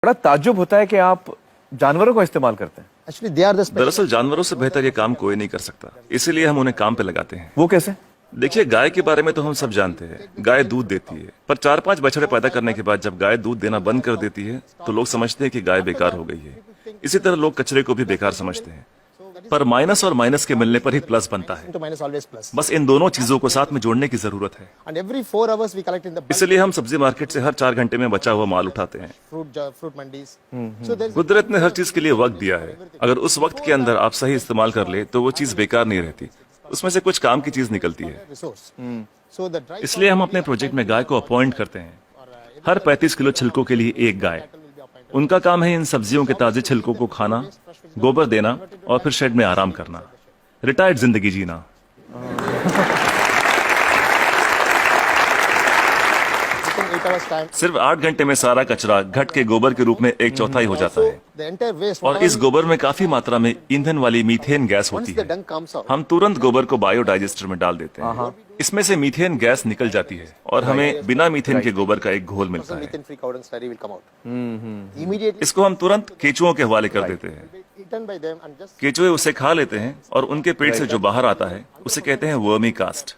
बड़ा ताज्जुब होता है कि आप जानवरों का इस्तेमाल करते हैं। Actually, they are the दरअसल जानवरों से बेहतर ये काम कोई नहीं कर सकता, इसीलिए हम उन्हें काम पे लगाते हैं। वो कैसे? देखिए, गाय के बारे में तो हम सब जानते हैं, गाय दूध देती है, पर 4-5 बछड़े पैदा करने के बाद जब गाय दूध देना बंद कर देती है तो लोग समझते हैं कि गाय बेकार हो गई है। इसी तरह लोग कचरे को भी बेकार समझते हैं, पर माइनस और माइनस के मिलने पर ही प्लस बनता है। to minus always plus. बस इन दोनों चीजों को साथ में जोड़ने की जरूरत है। And every 4 hours we collect in the bulk इसलिए हम सब्जी मार्केट से हर 4 घंटे में बचा हुआ माल उठाते हैं। fruit mandis. So there's कुदरत ने हर चीज के लिए वक्त दिया है, अगर उस वक्त के अंदर आप सही इस्तेमाल कर ले तो वो चीज बेकार नहीं रहती, उसमें से कुछ काम की चीज निकलती है। resource. So the dry इसलिए हम अपने प्रोजेक्ट में गाय को अपॉइंट करते हैं, हर 35 किलो छिलकों के लिए एक गाय। उनका काम है इन सब्जियों के ताजे छिलकों को खाना, गोबर देना और फिर शेड में आराम करना, रिटायर्ड जिंदगी जीना। within 8 hours time, सिर्फ 8 घंटे में सारा कचरा घट के गोबर के रूप में 1/4 हो जाता है, the entire waste. और इस गोबर में काफी मात्रा में ईंधन वाली मीथेन गैस Once होती the है। dung comes out, हम तुरंत गोबर को बायोडाइजेस्टर में डाल देते हैं, इसमें से मीथेन गैस निकल जाती है और हमें बिना मीथेन के गोबर का एक घोल मिलता है। methane free cow dung slurry will come out. Immediately इसको हम तुरंत केचुओं के हवाले कर देते हैं। eaten by them and just केचुए उसे खा लेते हैं और उनके पेट से जो बाहर आता है उसे कहते हैं vermi cast.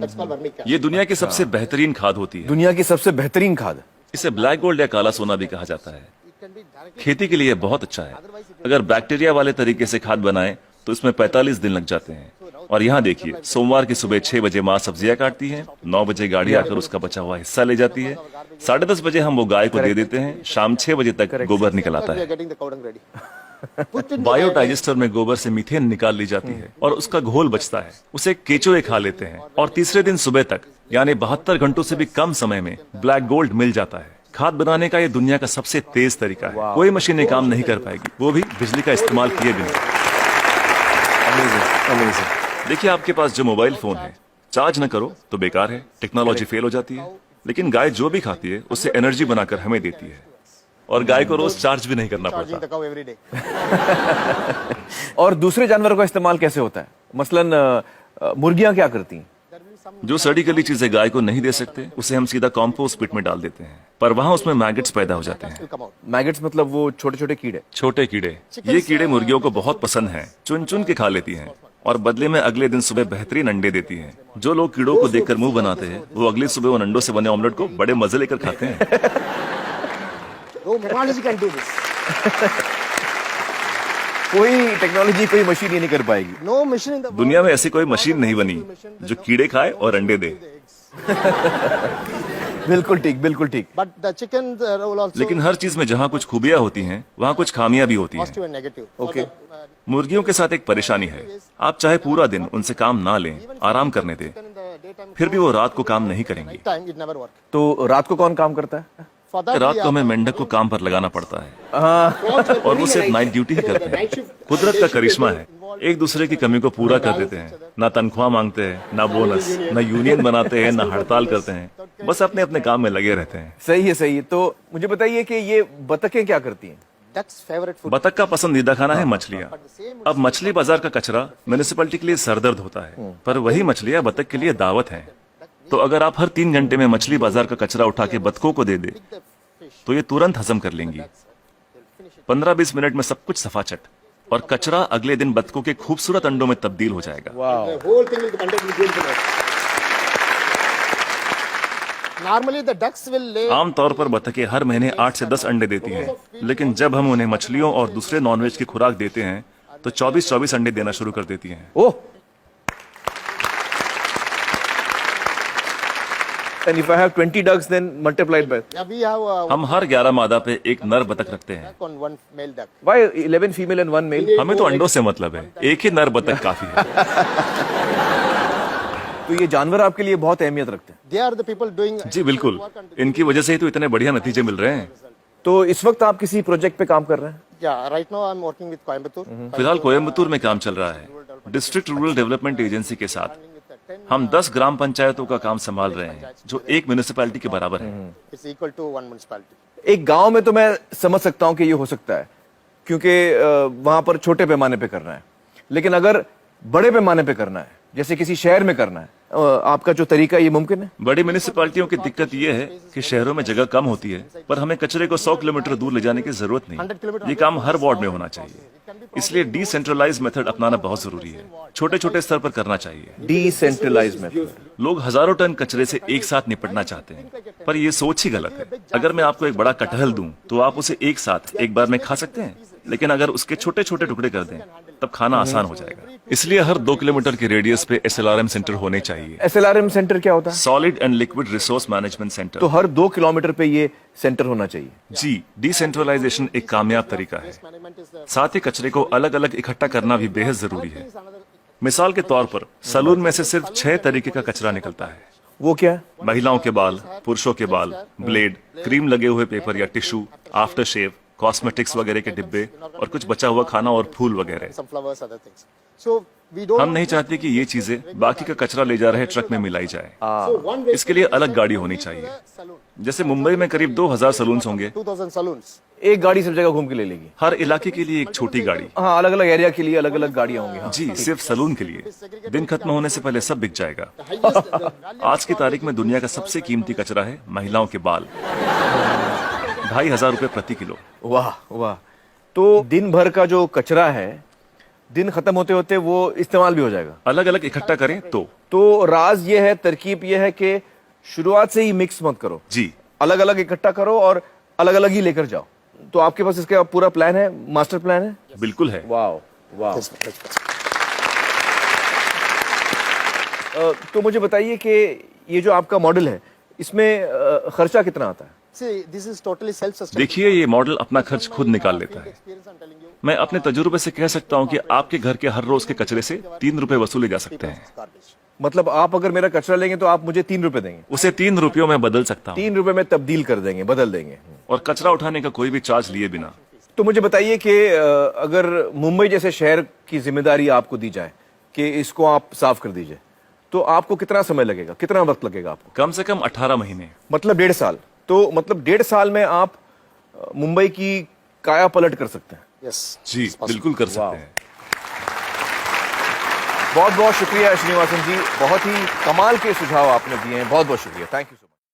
that's called vermicast. ये दुनिया की सबसे बेहतरीन खाद होती है। दुनिया की सबसे बेहतरीन खाद। इसे ब्लैक गोल्ड या काला सोना भी कहा जाता है। It can be directly खेती के लिए बहुत अच्छा है। अगर बैक्टीरिया वाले तरीके से खाद बनाएं तो इसमें 45 दिन लग जाते हैं। और यहाँ देखिए, सोमवार की सुबह 6 बजे माँ सब्जियां काटती है, 9 बजे गाड़ी आकर उसका बचा हुआ हिस्सा ले जाती है, 10:30 बजे हम वो गाय को दे देते हैं, शाम 6 बजे तक गोबर निकल आता we are है। getting the cow dung ready. Put in biodigester में गोबर से मीथेन निकाल ली जाती है और उसका घोल बचता है, उसे केचुए खा लेते हैं और तीसरे दिन सुबह तक यानी 72 घंटों से भी कम समय में ब्लैक गोल्ड मिल जाता है। खाद बनाने का ये दुनिया का सबसे तेज तरीका है, कोई मशीनें काम नहीं कर पाएगी, वो भी बिजली का इस्तेमाल किए बिना। देखिए, आपके पास जो मोबाइल फोन है, चार्ज न करो तो बेकार है, टेक्नोलॉजी फेल हो जाती है, लेकिन गाय जो भी खाती है उससे एनर्जी बनाकर हमें देती है और गाय को रोज चार्ज भी नहीं करना charging पड़ता। the cow every day. और दूसरे जानवरों का इस्तेमाल कैसे होता है? मसलन मुर्गियां क्या करती हैं? जो सड़ी गली चीजें गाय को नहीं दे सकते उसे हम सीधा कॉम्पोस्ट पिट में डाल देते हैं, पर वहाँ उसमें मैगेट्स पैदा हो जाते हैं। Will come out. मैगेट्स मतलब वो छोटे छोटे कीड़े। छोटे कीड़े, ये कीड़े मुर्गियों को बहुत पसंद हैं, चुन चुन के खा लेती हैं और बदले में अगले दिन सुबह बेहतरीन अंडे देती हैं। जो लोग कीड़ों को देखकर मुंह बनाते हैं वो अगली सुबह उन अंडों से बने ऑमलेट को बड़े मजे लेकर खाते हैं। No technology can do this. कोई टेक्नोलॉजी, कोई मशीन ये नहीं कर पाएगी। No machine in the world. दुनिया में ऐसी कोई मशीन नहीं बनी जो कीड़े खाए और अंडे दे। बिल्कुल ठीक, बिल्कुल ठीक। But the chicken will also लेकिन हर चीज में जहाँ कुछ खूबियां होती हैं वहाँ कुछ खामियां भी होती हैं। positive and negative. Okay. मुर्गियों के साथ एक परेशानी है, आप चाहे पूरा दिन उनसे काम ना लें, आराम करने दें, In the daytime, फिर भी वो रात को काम नहीं करेंगी। time it never work. तो रात को कौन काम करता है? For that रात we को हमें मेंढक को काम पर लगाना पड़ता है और वो सिर्फ नाइट ड्यूटी ही करते हैं। कुदरत का करिश्मा है, एक दूसरे की कमी को पूरा कर देते हैं, ना तनख्वाह मांगते हैं, ना बोनस, ना यूनियन बनाते हैं, ना हड़ताल करते हैं, बस अपने अपने काम में लगे रहते हैं। सही है, सही है। तो मुझे बताइए कि ये बतखें क्या करती हैं? duck's favorite food. बतख का पसंदीदा खाना है मछलियाँ। अब मछली बाजार का कचरा म्यूनिसिपैलिटी के लिए सरदर्द होता है, पर वही मछलियाँ बतख के लिए दावत हैं। तो अगर आप हर 3 घंटे में मछली बाजार का कचरा उठा के बतखों को दे दे तो ये तुरंत हजम कर लेंगी। 15-20 मिनट में सब कुछ सफाचट, और कचरा अगले दिन बतखों के खूबसूरत अंडों में तब्दील हो जाएगा। The whole thing will be contained with beautiful eggs. Normally the ducks will lay आमतौर पर बतखें हर महीने 8 से 10 अंडे देती हैं, लेकिन जब हम उन्हें मछलियों और दूसरे नॉनवेज की खुराक देते हैं तो 24-24 अंडे देना शुरू कर देती हैं। ओह, and if I have 20 ducks, then multiplied by yeah, we have हम हर 11 मादा पे एक नर बतख रखते हैं। duck on one male duck. why 11 female and 1 male? हमें तो अंडों से मतलब है, एक ही नर बतख काफी है। तो ये जानवर आपके लिए बहुत अहमियत रखते हैं। They are the people doing जी बिल्कुल, इनकी वजह से ही तो इतने बढ़िया नतीजे मिल रहे हैं। तो इस वक्त आप किसी प्रोजेक्ट पे काम कर रहे हैं? yeah, right now I'm working with Coimbatore. फिलहाल कोयम्बतूर में काम चल रहा है, डिस्ट्रिक्ट रूरल डेवलपमेंट एजेंसी के साथ। हम 10 ग्राम पंचायतों का काम संभाल रहे हैं जो एक म्यूनिसिपैलिटी के बराबर है। It's equal to one municipality. एक गांव में तो मैं समझ सकता हूं कि ये हो सकता है, क्योंकि वहां पर छोटे पैमाने पे करना है, लेकिन अगर बड़े पैमाने पे करना है, जैसे किसी शहर में करना है, आपका जो तरीका है, ये मुमकिन है? बड़ी म्यूनिसिपैलिटियों की दिक्कत यह है कि शहरों में जगह कम होती है, पर हमें कचरे को 100 किलोमीटर दूर ले जाने की जरूरत नहीं। ये काम हर वार्ड में होना चाहिए, इसलिए डिसेंट्रलाइज मेथड अपनाना बहुत जरूरी है। छोटे छोटे स्तर पर करना चाहिए। Decentralize method. लोग हजारों टन कचरे से एक साथ निपटना चाहते हैं, पर ये सोच ही गलत है। अगर मैं आपको एक बड़ा कटहल दूं, तो आप उसे एक साथ एक बार में खा सकते हैं, लेकिन अगर उसके छोटे छोटे टुकड़े कर दें, तब खाना आसान हो जाएगा। इसलिए हर 2 किलोमीटर के रेडियस पे SLRM सेंटर होने चाहिए। SLRM सेंटर क्या होता है? Solid and liquid resource management centre. तो हर 2 किलोमीटर पे ये सेंटर होना चाहिए। जी, डिसेंट्रलाइजेशन एक कामयाब तरीका है। साथ ही कचरे को अलग अलग इकट्ठा करना भी बेहद जरूरी है। मिसाल के तौर पर सलून में से सिर्फ 6 तरीके का कचरा निकलता है। वो क्या है? महिलाओं के बाल, पुरुषों के बाल, ब्लेड, क्रीम लगे हुए पेपर या टिश्यू, आफ्टर शेव, कॉस्मेटिक्स वगैरह के डिब्बे और कुछ बचा हुआ खाना और फूल वगैरह। some flowers, other things. So we don't. हम नहीं चाहते कि ये चीजें बाकी का कचरा ले जा रहे ट्रक में मिलाई जाए। इसके लिए अलग गाड़ी होनी चाहिए। जैसे मुंबई में करीब 2000 सलून्स होंगे, 2000 saloons. एक गाड़ी सब जगह घूम के ले लेगी। हर इलाके के लिए एक छोटी गाड़ी। हाँ, अलग अलग एरिया के लिए अलग अलग गाड़ियां होंगी। हाँ। जी, सिर्फ सलून के लिए। दिन खत्म होने से पहले सब बिक जाएगा। आज की तारीख में दुनिया का सबसे कीमती कचरा है महिलाओं के बाल। 2500 रुपए प्रति किलो। वाह वाह। तो दिन भर का जो कचरा है, दिन खत्म होते होते वो इस्तेमाल भी हो जाएगा। अलग अलग इकट्ठा करें तो राज ये है, तरकीब ये है कि शुरुआत से ही मिक्स मत करो। जी, अलग अलग इकट्ठा करो और अलग अलग ही लेकर जाओ। तो आपके पास इसका पूरा प्लान है, मास्टर प्लान है? बिल्कुल है। वाह वाह। Yes, yes. तो मुझे बताइए कि ये जो आपका मॉडल है, इसमें खर्चा कितना आता है? See, this is totally self-sustaining. देखिए, ये मॉडल अपना खर्च खुद निकाल लेता है। Experience, I'm telling you. मैं अपने तजुर्बे से कह सकता हूँ कि आपके घर के हर रोज के कचरे से 3 रुपए वसूले जा सकते हैं। Garbage. मतलब आप अगर मेरा कचरा लेंगे तो आप मुझे 3 रुपए देंगे? उसे 3 रुपयों में बदल सकता हूँ 3 रुपए में तब्दील कर देंगे, बदल देंगे। और कचरा उठाने का कोई भी चार्ज लिए बिना। तो मुझे बताइए कि अगर मुंबई जैसे शहर की जिम्मेदारी आपको दी जाए कि इसको आप साफ कर दीजिए, तो आपको कितना समय लगेगा, कितना वक्त लगेगा आपको? कम से कम 18 महीने। मतलब 1.5 साल। तो मतलब 1.5 साल में आप मुंबई की काया पलट कर सकते हैं। Yes. जी, बिल्कुल कर सकते हैं। बहुत बहुत शुक्रिया श्रीनिवासन जी, बहुत ही कमाल के सुझाव आपने दिए हैं। बहुत बहुत शुक्रिया, थैंक यू।